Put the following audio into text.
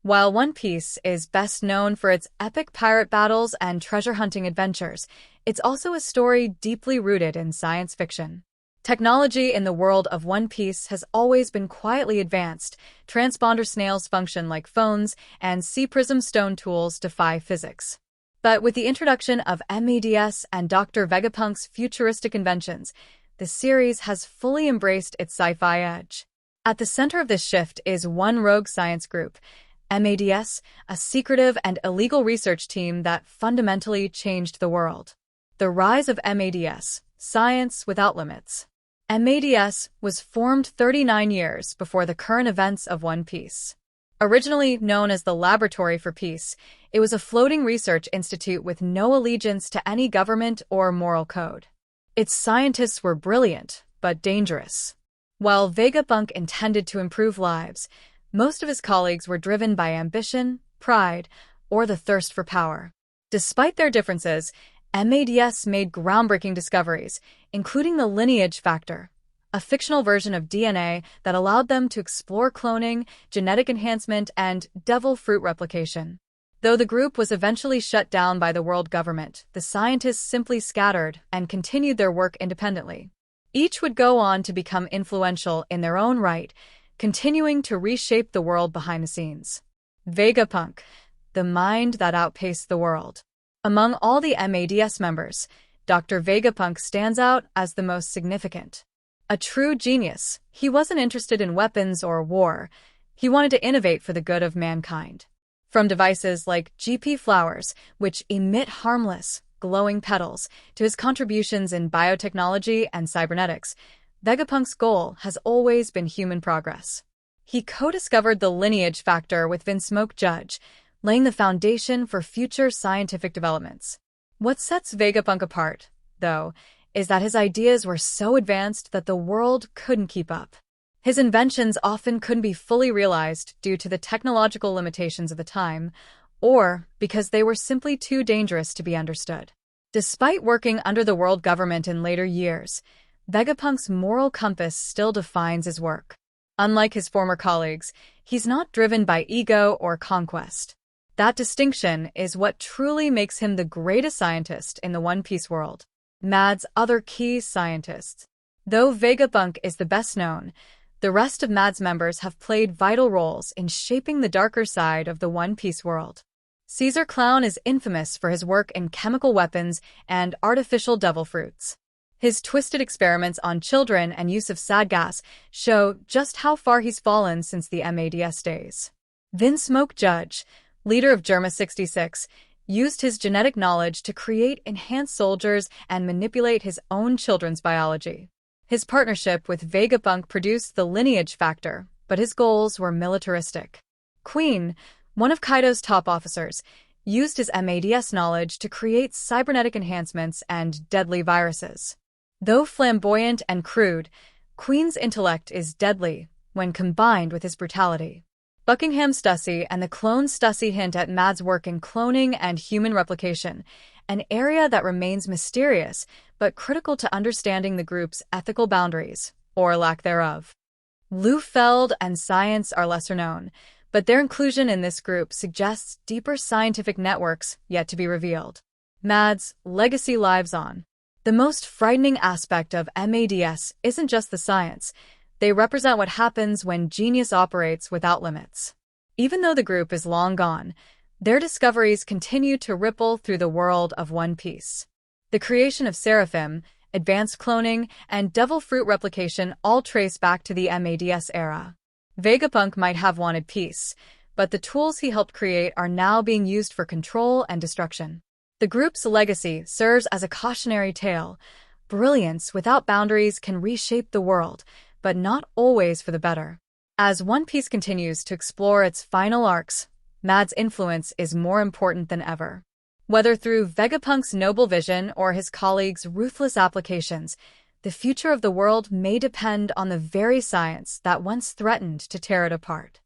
While One Piece is best known for its epic pirate battles and treasure hunting adventures, it's also a story deeply rooted in science fiction. Technology in the world of One Piece has always been quietly advanced. Transponder snails function like phones, and sea prism stone tools defy physics. But with the introduction of MADS and Dr. Vegapunk's futuristic inventions, the series has fully embraced its sci-fi edge. At the center of this shift is one rogue science group, MADS, a secretive and illegal research team that fundamentally changed the world. The rise of MADS, Science Without Limits. MADS was formed 39 years before the current events of One Piece. Originally known as the Laboratory for Peace, it was a floating research institute with no allegiance to any government or moral code. Its scientists were brilliant, but dangerous. While Vegapunk intended to improve lives, most of his colleagues were driven by ambition, pride, or the thirst for power. Despite their differences, MADS made groundbreaking discoveries, including the lineage factor, a fictional version of DNA that allowed them to explore cloning, genetic enhancement, and devil fruit replication. Though the group was eventually shut down by the world government, the scientists simply scattered and continued their work independently. Each would go on to become influential in their own right, continuing to reshape the world behind the scenes. Vegapunk, the mind that outpaced the world. Among all the MADS members, Dr. Vegapunk stands out as the most significant. A true genius, he wasn't interested in weapons or war. He wanted to innovate for the good of mankind. From devices like GP flowers, which emit harmless, glowing petals, to his contributions in biotechnology and cybernetics, Vegapunk's goal has always been human progress. He co-discovered the lineage factor with Vinsmoke Judge, laying the foundation for future scientific developments. What sets Vegapunk apart, though, is that his ideas were so advanced that the world couldn't keep up. His inventions often couldn't be fully realized due to the technological limitations of the time, or because they were simply too dangerous to be understood. Despite working under the world government in later years, Vegapunk's moral compass still defines his work. Unlike his former colleagues, he's not driven by ego or conquest. That distinction is what truly makes him the greatest scientist in the One Piece world. MADS' other key scientists. Though Vegapunk is the best known, the rest of MADS members have played vital roles in shaping the darker side of the One Piece world. Caesar Clown is infamous for his work in chemical weapons and artificial devil fruits. His twisted experiments on children and use of sad gas show just how far he's fallen since the MADS days. Vinsmoke Judge, leader of Germa 66, used his genetic knowledge to create enhanced soldiers and manipulate his own children's biology. His partnership with Vegapunk produced the lineage factor, but his goals were militaristic. Queen, one of Kaido's top officers, used his MADS knowledge to create cybernetic enhancements and deadly viruses. Though flamboyant and crude, Queen's intellect is deadly when combined with his brutality. Buckingham Stussy and the clone Stussy hint at MADS' work in cloning and human replication, an area that remains mysterious but critical to understanding the group's ethical boundaries, or lack thereof. Lufeld and Science are lesser known, but their inclusion in this group suggests deeper scientific networks yet to be revealed. MADS' legacy lives on. The most frightening aspect of MADS isn't just the science. They represent what happens when genius operates without limits. Even though the group is long gone, their discoveries continue to ripple through the world of One Piece. The creation of Seraphim, advanced cloning, and devil fruit replication all trace back to the MADS era. Vegapunk might have wanted peace, but the tools he helped create are now being used for control and destruction. The group's legacy serves as a cautionary tale. Brilliance without boundaries can reshape the world, but not always for the better. As One Piece continues to explore its final arcs, MADS' influence is more important than ever. Whether through Vegapunk's noble vision or his colleagues' ruthless applications, the future of the world may depend on the very science that once threatened to tear it apart.